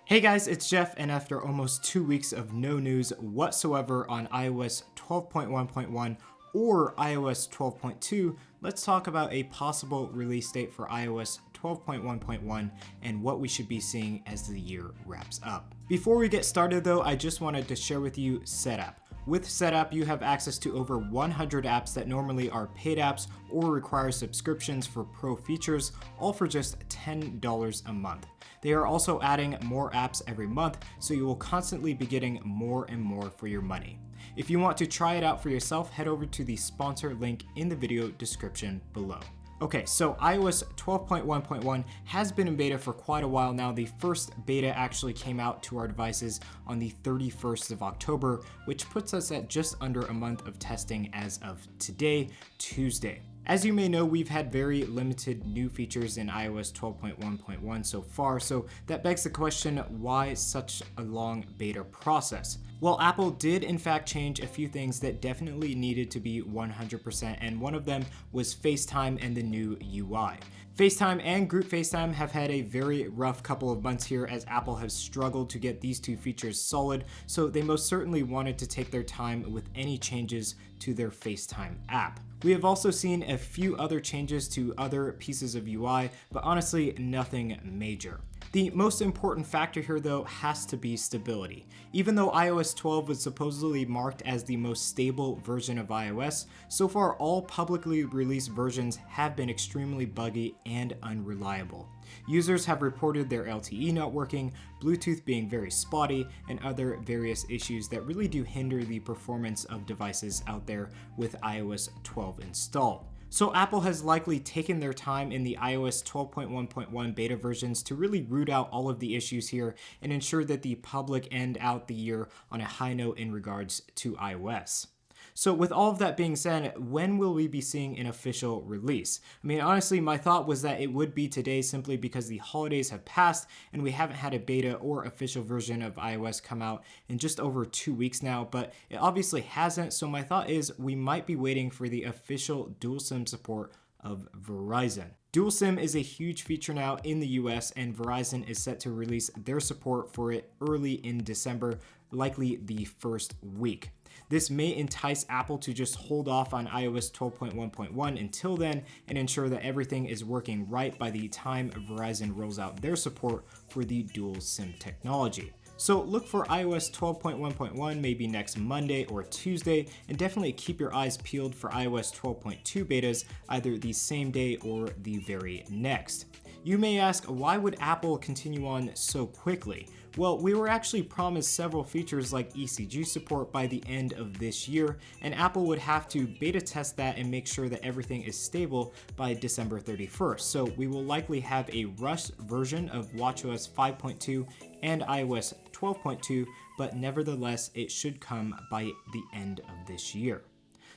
Hey guys, it's Jeff, and after almost 2 weeks of no news whatsoever on iOS 12.1.1 or iOS 12.2, let's talk about a possible release date for iOS 12.1.1 and what we should be seeing as the year wraps up. Before we get started though, I just wanted to share with you Setup. With Setup, you have access to over 100 apps that normally are paid apps or require subscriptions for pro features, all for just $10 a month. They are also adding more apps every month, so you will constantly be getting more and more for your money. If you want to try it out for yourself, head over to the sponsor link in the video description below. Okay, so iOS 12.1.1 has been in beta for quite a while now. The first beta actually came out to our devices on the 31st of October, which puts us at just under a month of testing as of today, Tuesday. As you may know, we've had very limited new features in iOS 12.1.1 so far, so that begs the question, why such a long beta process? Well, Apple did in fact change a few things that definitely needed to be 100%, and one of them was FaceTime and the new UI. FaceTime and Group FaceTime have had a very rough couple of months here as Apple has struggled to get these two features solid, so they most certainly wanted to take their time with any changes to their FaceTime app. We have also seen a few other changes to other pieces of UI, but honestly, nothing major. The most important factor here though has to be stability. Even though iOS 12 was supposedly marked as the most stable version of iOS, so far all publicly released versions have been extremely buggy and unreliable. Users have reported their LTE not working, Bluetooth being very spotty, and other various issues that really do hinder the performance of devices out there with iOS 12 installed. So Apple has likely taken their time in the iOS 12.1.1 beta versions to really root out all of the issues here and ensure that the public end out the year on a high note in regards to iOS. So with all of that being said, when will we be seeing an official release? I mean, honestly, my thought was that it would be today simply because the holidays have passed and we haven't had a beta or official version of iOS come out in just over 2 weeks now, but it obviously hasn't. So my thought is we might be waiting for the official dual SIM support of Verizon. Dual SIM is a huge feature now in the US, and Verizon is set to release their support for it early in December, likely the first week. This may entice Apple to just hold off on iOS 12.1.1 until then and ensure that everything is working right by the time Verizon rolls out their support for the dual SIM technology. So look for iOS 12.1.1 maybe next Monday or Tuesday, and definitely keep your eyes peeled for iOS 12.2 betas either the same day or the very next. You may ask, why would Apple continue on so quickly? Well, we were actually promised several features like ECG support by the end of this year, and Apple would have to beta test that and make sure that everything is stable by December 31st. So we will likely have a rushed version of watchOS 5.2 and iOS 12.2, but nevertheless, it should come by the end of this year.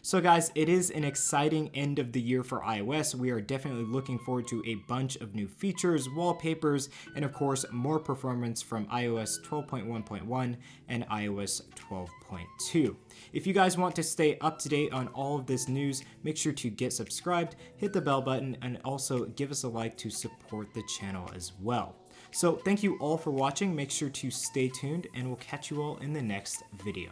So guys, it is an exciting end of the year for iOS. We are definitely looking forward to a bunch of new features, wallpapers, and of course, more performance from iOS 12.1.1 and iOS 12.2. If you guys want to stay up to date on all of this news, make sure to get subscribed, hit the bell button, and also give us a like to support the channel as well. So thank you all for watching. Make sure to stay tuned, and we'll catch you all in the next video.